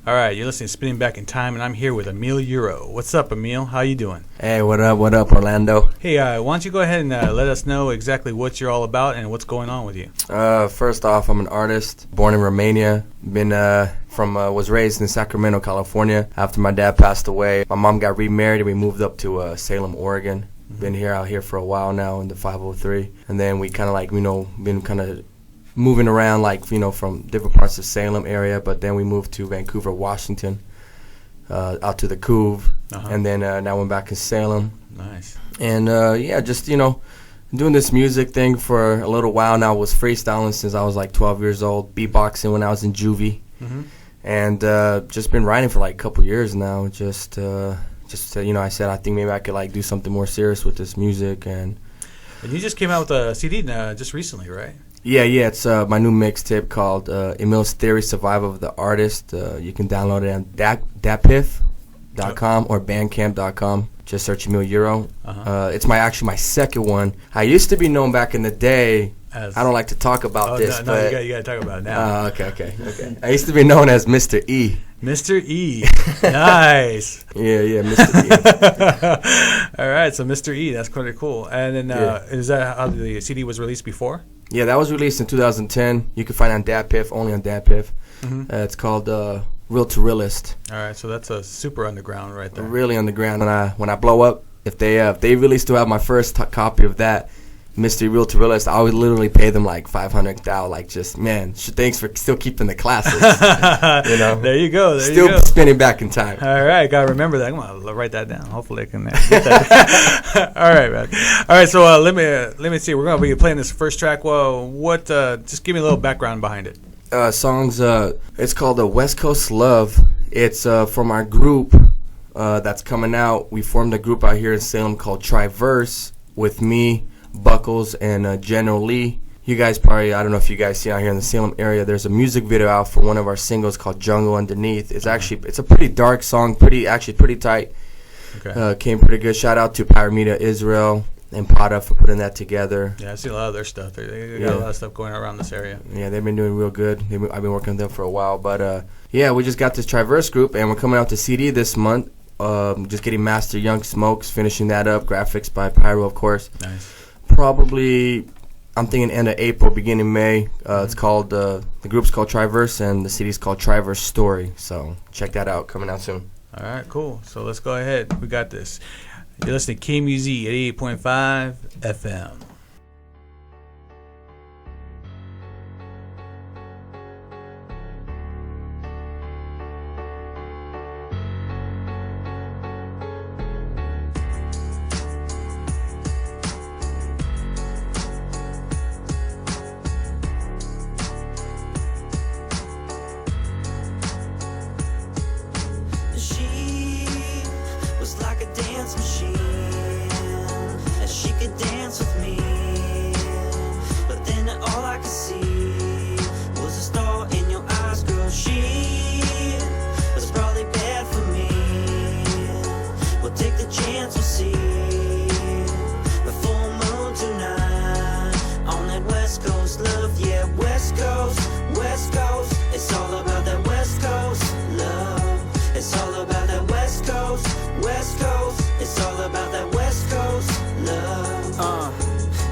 All right, you're listening to Spinning Back in Time, and I'm here with Emil Euro. What's up, Emil? How you doing? Hey, what up, Orlando? Hey, why don't you go ahead and let us know exactly what you're all about and what's going on with you? First off, I'm an artist, born in Romania. Was raised in Sacramento, California. After my dad passed away, my mom got remarried, and we moved up to Salem, Oregon. Been out here for a while now in the 503, and then we kind of been kind of moving around from different parts of Salem area, but then we moved to Vancouver, Washington, out to the Couve, and then now we're back in Salem. Nice. And just doing this music thing for a little while now. Was freestyling since I was like 12 years old, beatboxing when I was in juvie, and just been writing for like a couple years now. I said I think maybe I could do something more serious with this music. And you just came out with a CD just recently, right? Yeah, it's my new mixtape called Emil's Theory: Survival of the Artist. You can download it on datpiff.com or bandcamp.com. Just search Emil Euro. It's my second one. I used to be known back in the day. I don't like to talk about this, but you got to talk about it now. Okay. I used to be known as Mr. E. Mr. E. Nice. Yeah, Mr. E. All right, so Mr. E, that's pretty cool. And then is that how the CD was released before? Yeah, that was released in 2010. You can find it on DatPiff, only on DatPiff. It's called Real to Realist. All right, so that's a super underground right there. Really underground. When I blow up, if they really still have my first copy of that, Mr. Real to Realist, I would literally pay them like $500,000. Thanks for still keeping the classics. There you go. Still spinning back in time. All right, gotta remember that. I'm gonna write that down. Hopefully, I can get that. All right, man. All right, so let me see. We're gonna be playing this first track. Well, just give me a little background behind it. Songs. It's called West Coast Love. It's from our group that's coming out. We formed a group out here in Salem called Triverse with me, Buckles, and General Lee. You guys probably, I don't know if you guys see out here in the Salem area, there's a music video out for one of our singles called Jungle Underneath. It's a pretty dark song, pretty tight. Okay. Came pretty good. Shout out to Pyramida Israel and Pata for putting that together. Yeah, I see a lot of their stuff. They got a lot of stuff going around this area. Yeah, they've been doing real good. I've been working with them for a while. But we just got this Triverse group, and we're coming out to CD this month. Just getting master Young Smokes, finishing that up. Graphics by Pyro, of course. Nice. Probably, I'm thinking end of April, beginning May. It's called the group's called Triverse, and the CD's called Triverse Story. So check that out, coming out soon. All right, cool. So let's go ahead. We got this. You're listening to KMUZ 88.5 FM.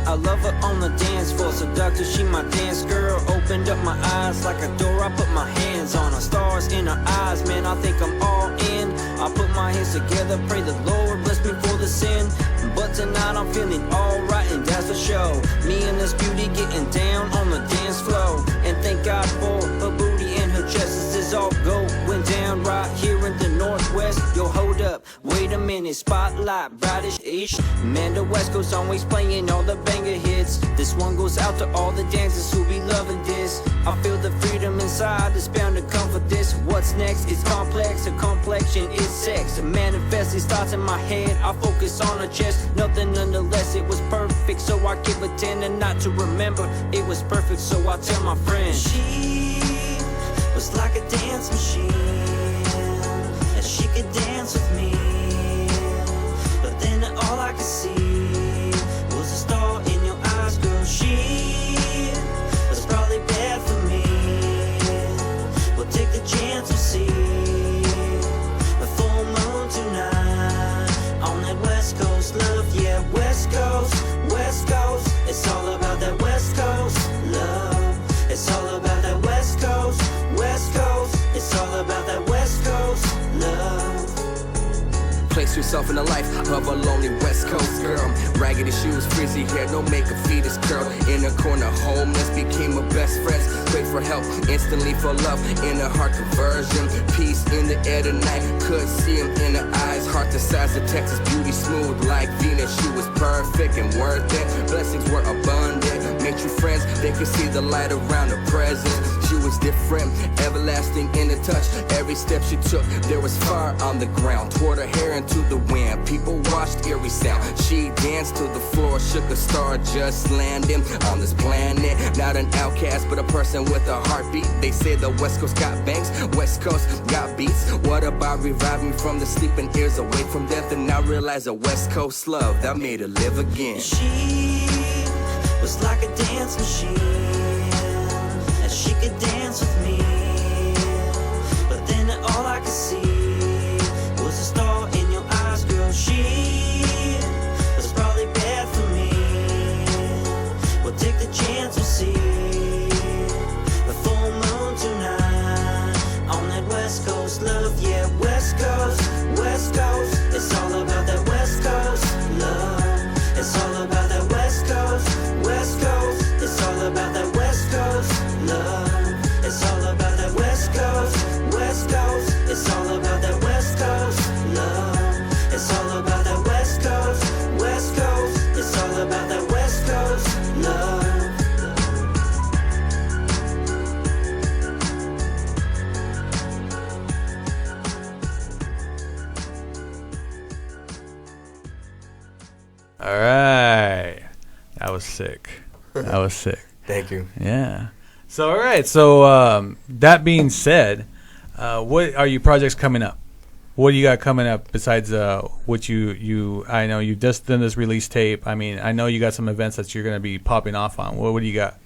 I love her on the dance floor, seductive, she my dance girl. Opened up my eyes like a door, I put my hands on her. Stars in her eyes, man, I think I'm all in. I put my hands together, pray the Lord bless me for the sin. But tonight I'm feeling alright, and that's for sure. Me and this beauty getting down on the dance floor. And thank God for her booty and her chest. This is all going down right here in the Northwest. Yo, hold up, wait a minute, spotlight, brightest-ish. Man, the West Coast always playing all the banger hits. This one goes out to all the dancers who be loving this. I feel the freedom inside, it's bound to come for this. What's next is complex, her complexion is sex. Manifest these thoughts in my head, I focus on her chest. Nothing nonetheless, it was perfect, so I give a 10. And not to remember, it was perfect, so I tell my friend. She was like a dance machine, and she could dance with me. But then all I could see was a star in your eyes, girl. She was probably bad for me. We'll take the chance, we'll see. Immerse yourself in the life of a lonely West Coast girl. Raggedy shoes, frizzy hair, no makeup, fetus curl. In a corner, homeless, became a best friends. Prayed for help, instantly for love, in a heart conversion. Peace in the air tonight, could see him in her eyes. Heart the size of Texas, beauty smooth like Venus. She was perfect and worth it. Blessings were abundant. Made true friends, they could see the light around her presence. She was different, everlasting in the touch. Every step she took, there was fire on the ground. Toward her hair into the wind, people watched eerie sound. She danced to the floor, shook a star just landing on this planet. Not an outcast, but a person with a heartbeat. They say the West Coast got banks, West Coast got beats. What about reviving from the sleeping ears, away from death? And I realized a West Coast love that made her live again. She was like a dance machine, and she could dance with me. But then all I could see was a star in your eyes, girl. She was probably bad for me. We'll take the chance, we'll see the full moon tonight on that West Coast love. Yeah, West Coast, West Coast. It's all about that West Coast love. It's all about that West Coast, West Coast. It's all about that West Coast love. It's all about that West Coast, West Coast. It's all about that West Coast love. It's all about that West Coast, West Coast. It's all about that West Coast love. All right. That was sick. That was sick. Thank you. Yeah. So, all right. So, that being said, what are your projects coming up? What do you got coming up besides what you I know you've just done this release tape. I mean, I know you got some events that you're going to be popping off on. What do you got?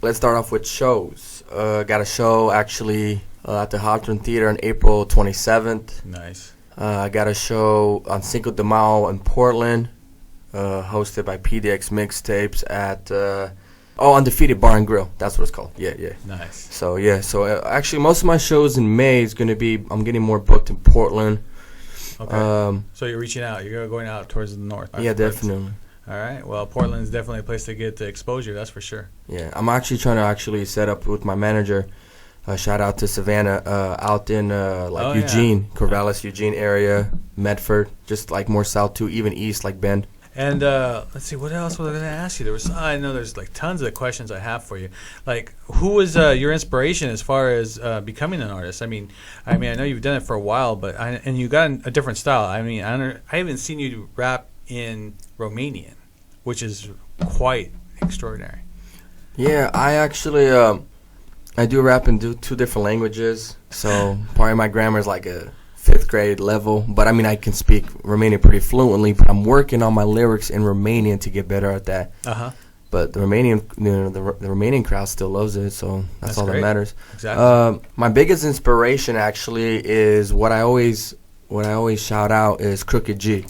Let's start off with shows. Got a show actually at the Hawthorne Theater on April 27th. Nice. I got a show on Cinco de Mayo in Portland, hosted by PDX Mixtapes at Undefeated Bar and Grill. That's what it's called. Yeah. Nice. So actually most of my shows in May is going to be, I'm getting more booked in Portland. Okay. So you're reaching out. You're going out towards the north. Yeah, definitely. All right. Well, Portland's definitely a place to get the exposure. That's for sure. Yeah, I'm actually trying to set up with my manager. Shout out to Savannah out in Eugene, Corvallis, Eugene area, Medford, just like more south too, even east like Bend. And let's see, what else was I going to ask you? I know there's like tons of questions I have for you. Like, who was your inspiration as far as becoming an artist? I mean, I know you've done it for a while, but and you got a different style. I mean, I haven't seen you rap in Romanian, which is quite extraordinary. Yeah, I actually I do rap in two different languages, so probably my grammar is like a 5th grade level. But I mean, I can speak Romanian pretty fluently. But I'm working on my lyrics in Romanian to get better at that. But the Romanian, the Romanian crowd still loves it, so that's all great. That matters. Exactly. My biggest inspiration actually is what I always shout out is Crooked G.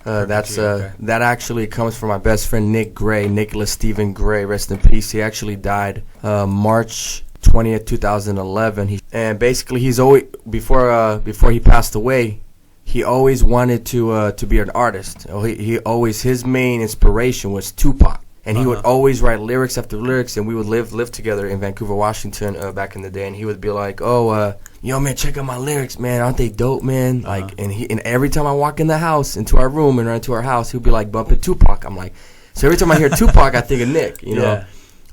That actually comes from my best friend Nick Gray, Nicholas Stephen Gray, rest in peace. He actually died March 20th, 2011. And basically, he's always before he passed away, he always wanted to be an artist. His main inspiration was Tupac, and he would always write lyrics after lyrics. And we would live together in Vancouver, Washington, back in the day. And he would be like, yo, man, check out my lyrics, man. Aren't they dope, man? And every time I walk in the house, into our room and into our house, he'll be like bumping Tupac. I'm like, so every time I hear Tupac, I think of Nick, you know.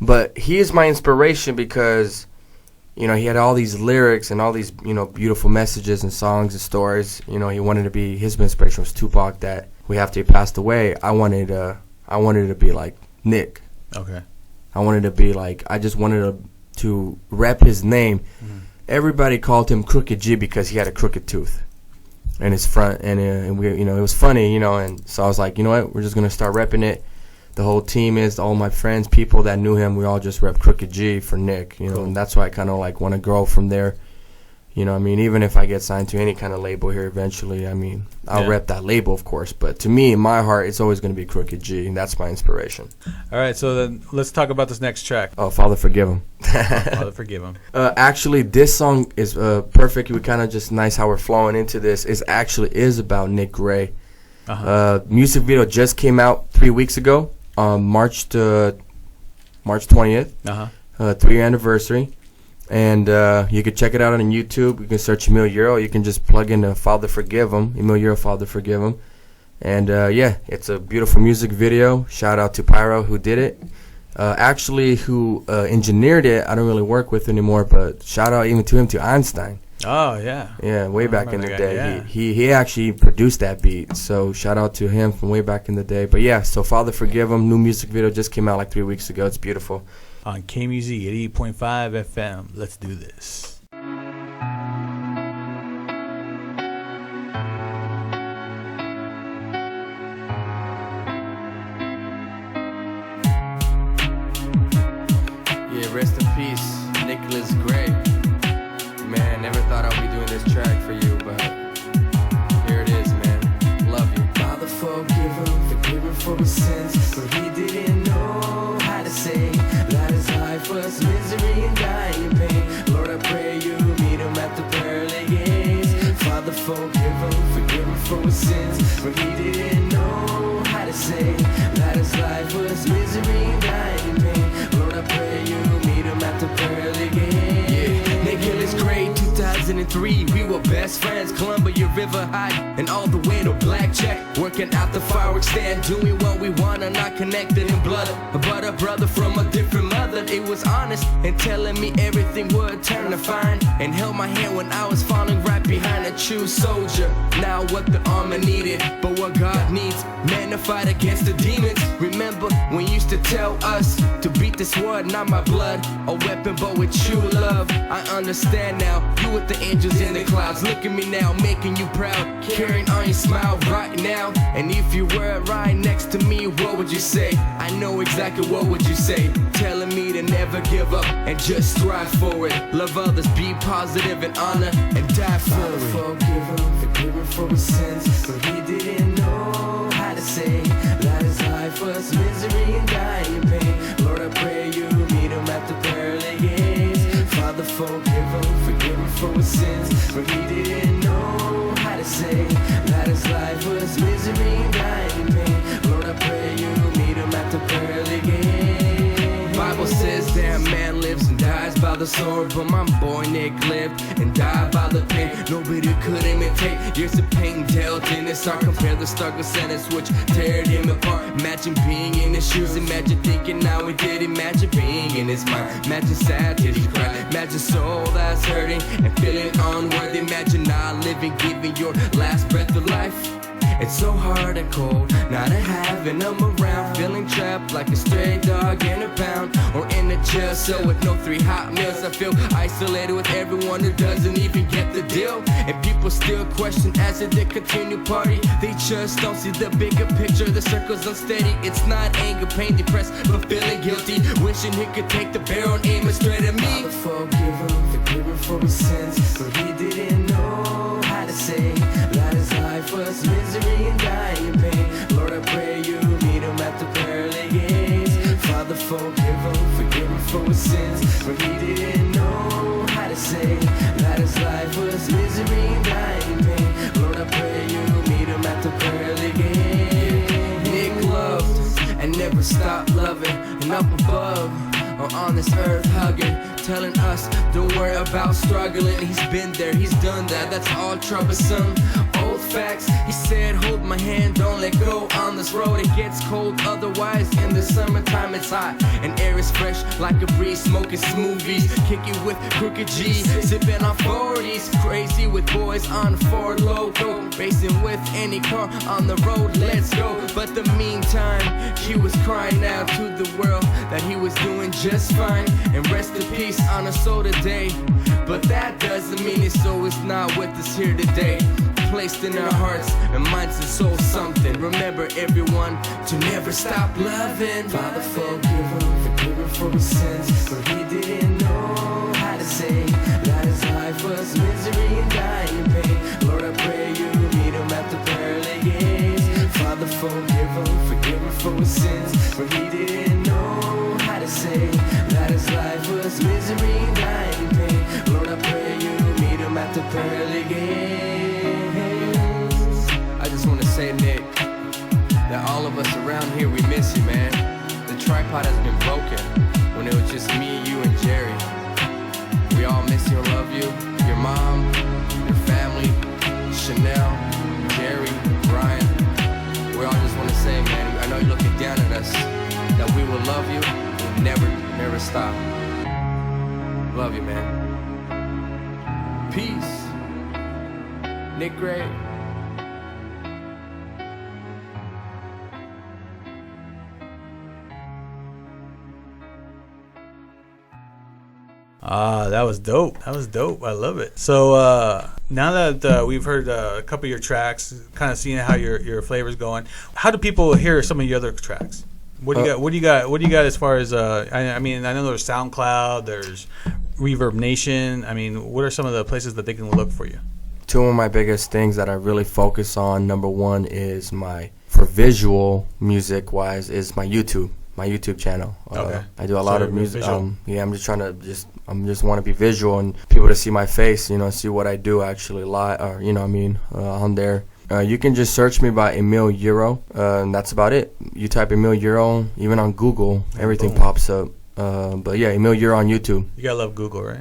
But he is my inspiration because, he had all these lyrics and all these, beautiful messages and songs and stories. He wanted to be, his inspiration was Tupac, that after he passed away, I wanted to be like Nick. Okay. I wanted to be like, I just wanted to rep his name. Mm-hmm. Everybody called him Crooked G because he had a crooked tooth in his front, and we, it was funny, and so I was like, you know what, we're just gonna start repping it. The whole team all my friends, people that knew him, we all just rep Crooked G for Nick, cool. And that's why I kind of like want to grow from there, You know, I mean, even if I get signed to any kind of label here eventually, I mean, I'll Yeah. rep that label, of course. But to me, in my heart, it's always going to be Crooked G, and that's my inspiration. All right, so then let's talk about this next track. Oh, Father, forgive him. Father, forgive him. Actually, this song is perfect. We kind of just nice how we're flowing into this. Is actually is about Nick Gray. Music video just came out 3 weeks ago, March 20th, 3-year anniversary. And you can check it out on YouTube. You can search Emil Euro. You can just plug in Father Forgive Him, Emil Euro, Father Forgive Him. And yeah, it's a beautiful music video. Shout out to Pyro who did it. Actually, who engineered it, I don't really work with anymore, but shout out even to him, to Einstein. Oh, yeah. Yeah, way back in the remember that day. guy, yeah. He actually produced that beat. So shout out to him from way back in the day. But yeah, so Father Forgive Him, new music video just came out like 3 weeks ago. It's beautiful. On KMUZ 88.5 FM. Let's do this. Yeah, rest in peace, Nicholas Gray. Man, never thought I'd be doing this track for you, but here it is, man. Love you. Father, forgive him for his sins, for he didn't know how to say that his life was misery and dying pain. Lord, I pray you meet him at the pearly gates. Father, forgive him for his sins, for he didn't know how to say that his life was misery and dying pain. Lord, I pray you meet him at the pearly gates. Yeah, Nicholas Gray, 2003, we were best friends. Columbia River High and all the way to Blackjack. Working out the fireworks stand, doing what we wanna, not connected in blood. But a brother from a different mother, it was honest and telling me everything would turn to fine. And held my hand when I was falling right behind a true soldier. Now what the armor needed, but what God needs, man to fight against the demons. Remember when you used to tell us to beat this war, not my blood, a weapon but with true love. I understand now, you with the angels in the clouds. Look at me now, making you proud, carrying on your smile right now. And if you were right next to me, what would you say? I know exactly what would you say. Telling me to never give up and just strive forward. Love others, be positive and honor, and die for it. Forgive him for his sins, for he didn't know how to say that his life was misery and dying pain. Lord, I pray you meet him at the pearly gates. Father, forgive him for his sins, for he didn't know how to say that his life was misery and dying pain. Lord, I pray you meet him at the pearly gates. Bible says that man lives and dies by the sword, but my boy Nick lived and died by the pain. Nobody could imitate years of pain dealt in his heart. Compare the struggle sentence which teared him apart. Imagine being in his shoes, imagine thinking how he did. Imagine being in his mind, imagine sad did he cry. Imagine soul that's hurting and feeling unworthy. Imagine not living, giving your last breath of life. It's so hard and cold not to having them around, feeling trapped like a stray dog in a pound or in a jail cell with no 3 hot meals. I feel isolated with everyone who doesn't even get the deal, and people still question as they continue party. They just don't see the bigger picture. The circle's unsteady. It's not anger, pain, depressed, but feeling guilty, wishing he could take the barrel and aim it straight at me. Forgive him for his sins, for he didn't know how to say that his life was misery and dying pain. Lord, I pray you meet him at the pearly gates. Father, forgive him for his sins, for he didn't know how to say that his life was misery and dying pain. Lord, I pray you meet him at the pearly gates. Nick loved and never stopped loving, and up above or on this earth hugging, telling us don't worry about struggling. He's been there, he's done that, that's all troublesome. Old facts, he said hold my hand, don't let go. On this road it gets cold, otherwise in the summertime it's hot and air is fresh like a breeze. Smoking smoothies, kicking with Crooked G, sipping on 40s, crazy with boys on Ford Loco, racing with any car on the road, let's go. But the meantime he was crying out to the world that he was doing just fine, and rest in peace on a soul today. But that doesn't mean his soul is not with us here today. Placed in our hearts and minds and souls something. Remember everyone to never stop loving. Father, forgive him for his sins, for he didn't know how to say that his life was misery tripod has been broken when it was just me, you, and Jerry. We all miss you and love you. Your mom, your family, Chanel, Jerry, Brian. We all just want to say, man, I know you're looking down at us, that we will love you and never stop. Love you, man. Peace. Nick Gray. That was dope. That was dope. I love it. So now that we've heard a couple of your tracks, kind of seeing how your flavor's going, how do people hear some of your other tracks? What do you got? What do you got? What do you got as far as? I mean, I know there's SoundCloud, there's Reverb Nation. I mean, what are some of the places that they can look for you? Two of my biggest things that I really focus on. Number one is for visual music wise is my YouTube channel. Okay. I do a lot of music. Visual. Yeah, I'm just want to be visual and people to see my face, see what I do actually live, or on there. You can just search me by Emil Euro, and that's about it. You type Emil Euro, even on Google, everything pops up. But yeah, Emil Euro on YouTube. You gotta love Google, right?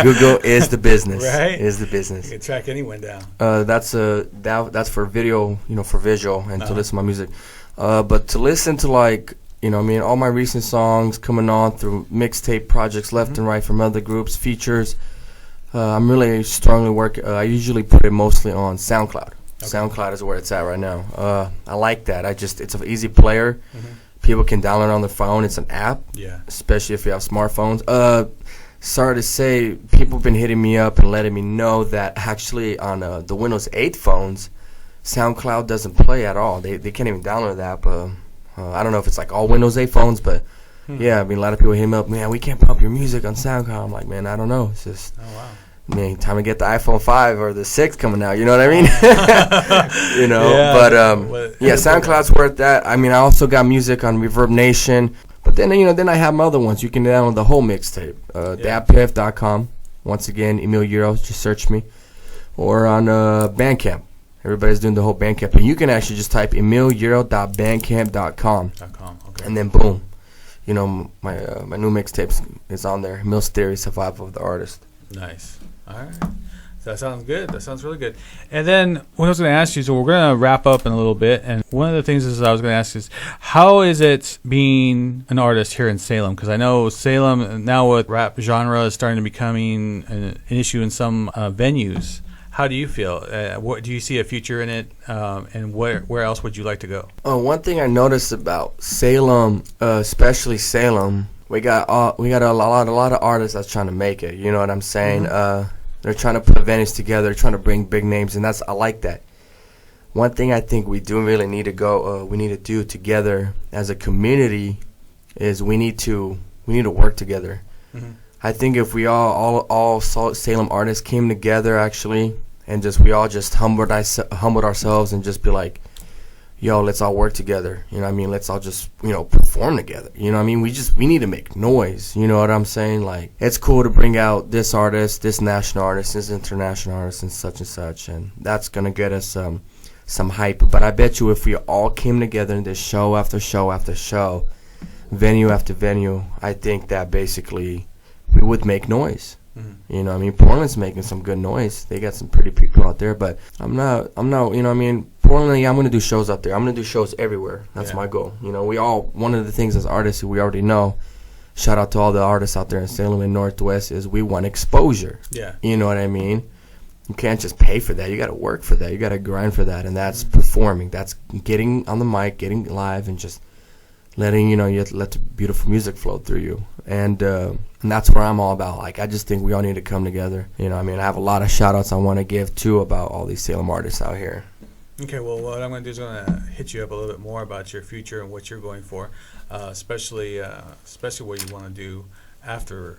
Google is the business. Right? Is the business. You can track anyone down. That's for video, for visual, and to listen to my music. But to listen to all my recent songs coming on through mixtape projects left and right from other groups, features. I'm really strongly working. I usually put it mostly on SoundCloud. Okay. SoundCloud is where it's at right now. I like that. It's an easy player. Mm-hmm. People can download it on their phone. It's an app. Yeah. Especially if you have smartphones. Sorry to say, people have been hitting me up and letting me know that actually on the Windows 8 phones, SoundCloud doesn't play at all. They can't even download that. But I don't know if it's like all Windows 8 phones, but yeah, I mean, a lot of people hit me up, man, we can't pump your music on SoundCloud. I'm like, man, I don't know. It's just, time to get the iPhone 5 or the 6 coming out. You know what I mean? Yeah, SoundCloud's worth that. I mean, I also got music on Reverb Nation. But then, then I have my other ones. You can download the whole mixtape. Datpiff.com. Once again, Emil Euro, just search me. Or on Bandcamp. Everybody's doing the whole Bandcamp. And you can actually just type emilyeuro.bandcamp.com. Okay. And then boom. My new mixtape is on there. Emil's Theory, Survival of the Artist. Nice. All right. That sounds good. That sounds really good. And then what I was going to ask you, so we're going to wrap up in a little bit. And one of the things I was going to ask is, how is it being an artist here in Salem? Because I know Salem, now with rap genre, is starting to becoming an issue in some venues. How do you feel? What do you see a future in it? And where else would you like to go? One thing I noticed about Salem, especially Salem, we got a lot of artists that's trying to make it. You know what I'm saying? Mm-hmm. They're trying to put venues together, trying to bring big names, and I like that. One thing I think we do really need to we need to do together as a community is we need to work together. Mm-hmm. I think if we all Salem artists came together actually, and we all just humbled ourselves and just be like, yo, let's all work together. You know what I mean? Let's all just, perform together. You know what I mean? We need to make noise. You know what I'm saying? Like, it's cool to bring out this artist, this national artist, this international artist, and such, and that's going to get us some hype. But I bet you if we all came together in this show after show after show, venue after venue, I think that basically we would make noise. Mm-hmm. You know what I mean? Portland's making some good noise. They got some pretty people out there, but I'm not, you know what I mean? Portland, I'm going to do shows out there. I'm going to do shows everywhere. That's my goal. One of the things as artists we already know, shout out to all the artists out there in Salem and Northwest, is we want exposure. Yeah. You know what I mean? You can't just pay for that. You got to work for that. You got to grind for that, and that's performing. That's getting on the mic, getting live, and just letting, you let the beautiful music flow through you. And that's what I'm all about. Like, I just think we all need to come together. You know what I mean? I have a lot of shout-outs I want to give, too, about all these Salem artists out here. Okay, well, what I'm going to do is I'm going to hit you up a little bit more about your future and what you're going for, especially what you want to do after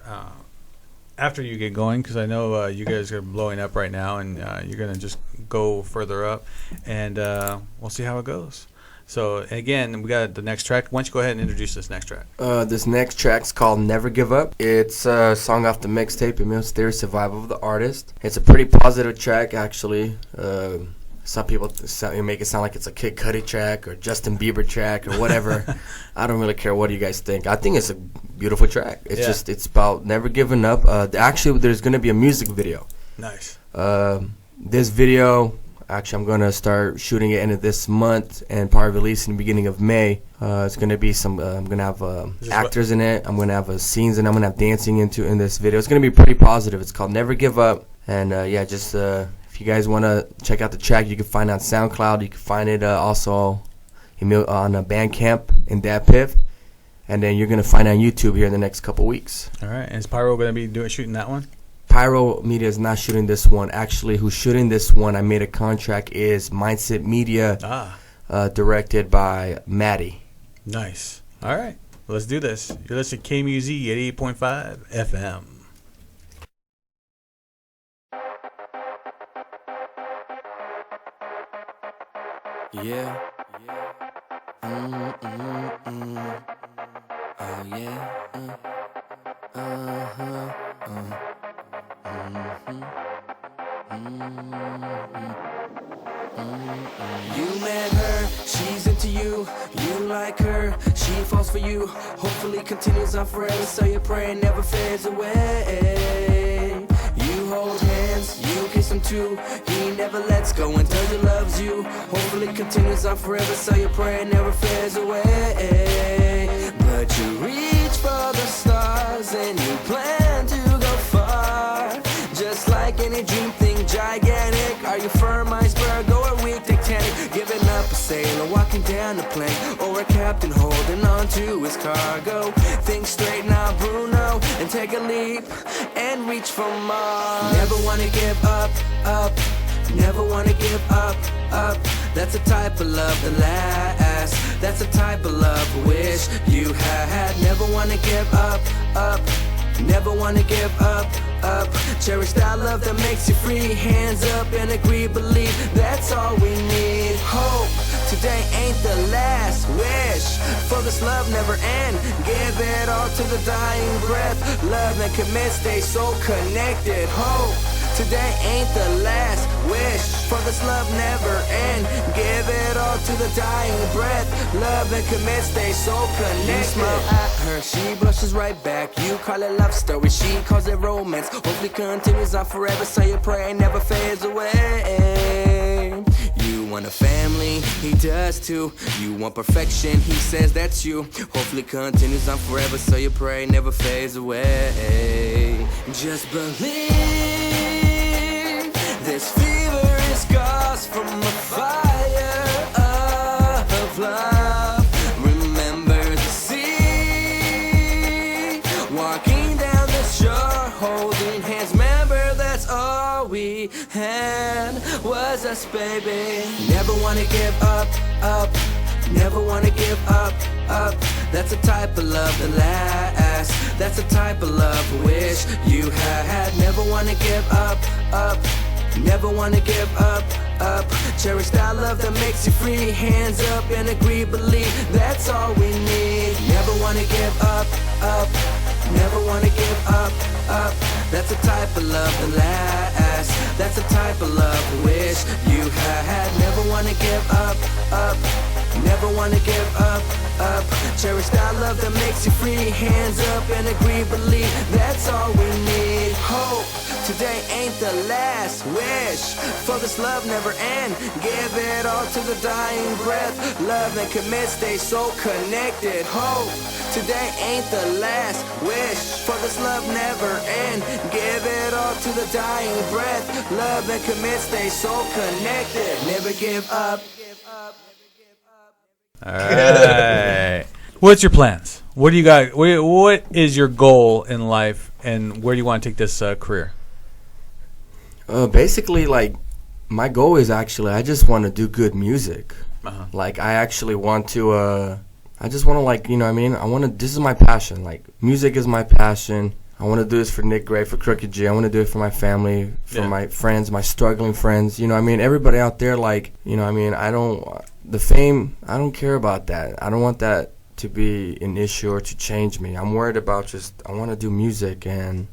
you get going, because I know you guys are blowing up right now, and you're going to just go further up, and we'll see how it goes. So, again, we got the next track. Why don't you go ahead and introduce this next track? This next track's called Never Give Up. It's a song off the mixtape, Emil's Theory, Survival of the Artist. It's a pretty positive track, actually. some people make it sound like it's a Kid Cudi track or Justin Bieber track or whatever. I don't really care what you guys think. I think it's a beautiful track. It's it's about never giving up. Actually, there's going to be a music video. Nice. This video, actually, I'm going to start shooting it end of this month and probably release in the beginning of May. It's going to be some, I'm going to have actors in it. I'm going to have scenes, and I'm going to have dancing in this video. It's going to be pretty positive. It's called Never Give Up. And just if you guys want to check out the track, you can find it on SoundCloud. You can find it also Emil on Bandcamp in DatPiff. And then you're going to find it on YouTube here in the next couple weeks. All right. And is Pyro going to be shooting that one? Pyro Media is not shooting this one. Actually, who's shooting this one, I made a contract, is Mindset Media, directed by Maddie. Nice. All right. Let's do this. You're listening to KMUZ 88.5 FM. Yeah. Oh yeah. You met her, she's into you, you like her, she falls for you, hopefully continues on forever, so your prayer never fades away. You hold hands, you kiss him too, he never lets go until he loves you, hopefully continues on forever, so your prayer never fades away. But you reach for the stars and you plan to go far, just like any dream thing gigantic. Are you firm iceberg or a weak Titanic? Giving up a sailor walking down the plane, or a captain holding on to his cargo. Think straight now, Bruno, and take a leap and reach for Mars. Never wanna give up, up. Never wanna give up, up. That's the type of love that lasts. That's the type of love I wish you had. Never wanna give up, up. Never wanna give up, up. Cherish that love that makes you free. Hands up and agree, believe that's all we need. Hope today ain't the last wish. For this love never end. Give it all to the dying breath. Love and commit, stay so connected. Hope today ain't the last wish. For this love never end. Give it all to the dying breath. Love and commit, stay so connected. You smile at her, she blushes right back. You call it love story, she calls it romance. Hopefully continues on forever, so your prayer never fades away. You want a family, he does too. You want perfection, he says that's you. Hopefully continues on forever, so your prayer never fades away. Just believe this fever is caused from a fire of love. Remember the sea, walking down the shore, holding hands. Remember that's all we had was us, baby. Never wanna give up, up. Never wanna give up, up. That's the type of love that lasts. That's the type of love I wish you had. Never wanna give up, up. Never wanna give up, up. Cherish that love that makes you free. Hands up and agree, believe that's all we need. Never wanna give up, up. Never wanna give up, up. That's the type of love that lasts. That's the type of love I wish you had. Never wanna give up, up. Never wanna give up, up. Cherish that love that makes you free. Hands up and agree, believe that's all we need. Hope today ain't the last wish. For this love never end. Give it all to the dying breath. Love and commit, stay so connected. Hope today ain't the last wish. For this love never end. Give it all to the dying breath. Love and commit, stay so connected. Never give up. All right. What's your plans? What do you got? What is your goal in life, and where do you want to take this career? Basically, like, my goal is actually I just want to do good music. Like, I actually want to, I just want to, like, you know what I mean? This is my passion. Like, music is my passion. I want to do this for Nick Gray, for Crooked G. I want to do it for my family, for my friends, my struggling friends. You know what I mean? Everybody out there, like, you know what I mean? The fame, I don't care about that. I don't want that to be an issue or to change me. I'm worried about I want to do music, and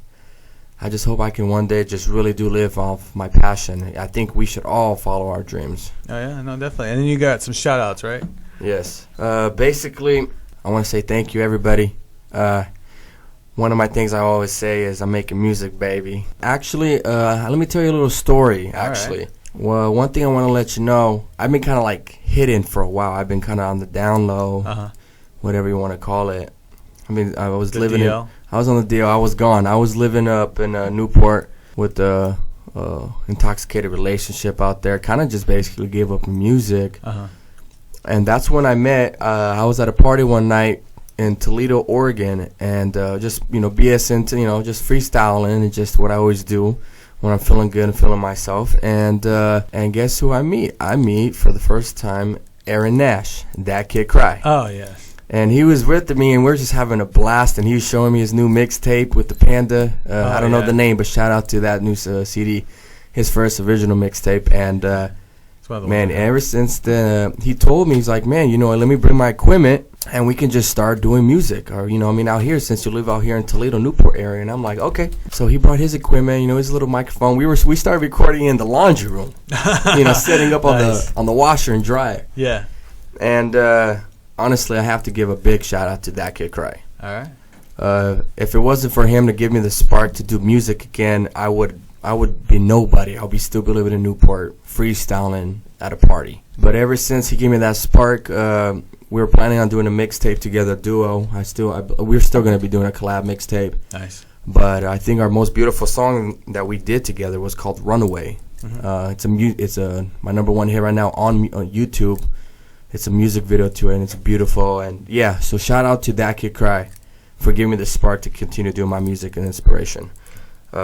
I just hope I can one day just really do live off my passion. I think we should all follow our dreams. Oh yeah, no, definitely. And then you got some shout outs, right? Yes. Basically, I want to say thank you, everybody. One of my things I always say is I'm making music, baby. Actually, let me tell you a little story, actually. Right. Well, one thing I want to let you know, I've been kind of like hidden for a while. I've been kind of on the down low, whatever you want to call it. I mean, I was living DL. I was on the deal. I was gone. I was living up in Newport with a intoxicated relationship out there. Kind of just basically gave up music. And that's when I met. I was at a party one night in Toledo, Oregon, and just BSing, just freestyling and just what I always do when I'm feeling good and feeling myself. And guess who I meet? I meet for the first time Aaron Nash, That Kid Cry. Oh yeah. And he was with me, and we're just having a blast. And he was showing me his new mixtape with the Panda. I don't know the name, but shout out to that new CD, his first original mixtape. And man, ever since then, he told me, he's like, man, let me bring my equipment, and we can just start doing music. Or, out here, since you live out here in Toledo, Newport area. And I'm like, okay. So he brought his equipment, his little microphone. We started recording in the laundry room, setting up on the washer and dryer. Yeah. And honestly, I have to give a big shout out to That Kid Cry. All right. If it wasn't for him to give me the spark to do music again, I would be nobody. I'll be still living in Newport, freestyling at a party. But ever since he gave me that spark, we were planning on doing a mixtape together, duo. We're still going to be doing a collab mixtape. Nice. But I think our most beautiful song that we did together was called "Runaway." It's my number one hit right now on YouTube. It's a music video to it, and it's beautiful. And yeah, so shout out to That Kid Cry for giving me the spark to continue doing my music and inspiration.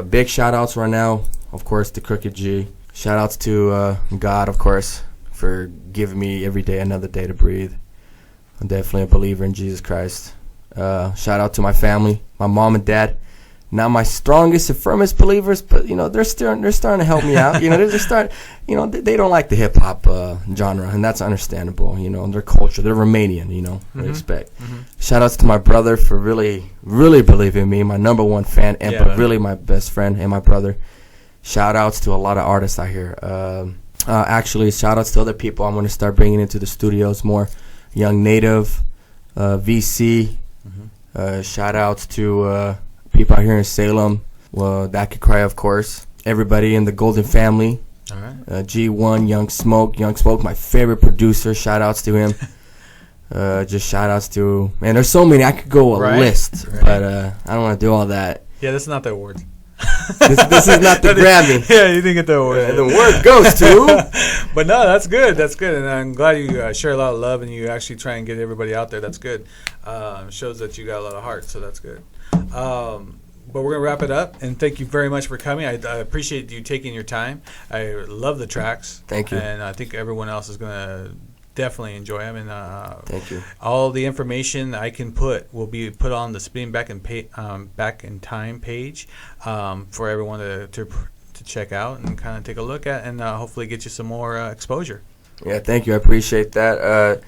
Big shout outs right now, of course, to Crooked G. Shout outs to God, of course, for giving me every day another day to breathe. I'm definitely a believer in Jesus Christ. Shout out to my family, my mom and dad. Not my strongest and firmest believers, but they're starting to help me out. They don't like the hip hop genre, and that's understandable. Their culture, they're Romanian. Respect. Shout outs to my brother for really, really believing in me, my number one fan, but really my best friend and my brother. Shout outs to a lot of artists out here. Actually, shout outs to other people I'm going to start bringing into the studios more. Young Native, VC. Shout outs to people out here in Salem, That Kid Cry, of course. Everybody in the Golden family. All right. G1, Young Smoke, my favorite producer. Shout outs to him. Just shout outs to, man, there's so many. I could go a list, but I don't want to do all that. Yeah, this is not the award. This is not the Grammy. Yeah, you didn't get the award. The word goes to. But no, that's good. That's good. And I'm glad you share a lot of love and you actually try and get everybody out there. That's good. Shows that you got a lot of heart, so that's good. But we're going to wrap it up, and thank you very much for coming. I appreciate you taking your time. I love the tracks. Thank you. And I think everyone else is going to definitely enjoy them. And thank you. All the information I can put will be put on the Spinning Back in Time page for everyone to check out and kind of take a look at, and hopefully get you some more exposure. Yeah, thank you. I appreciate that.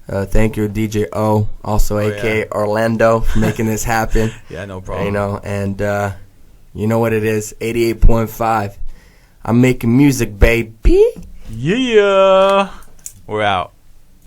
Thank you, DJ O, also a.k.a. Orlando, for making this happen. Yeah, no problem. And you know what it is, 88.5. I'm making music, baby. Yeah. We're out.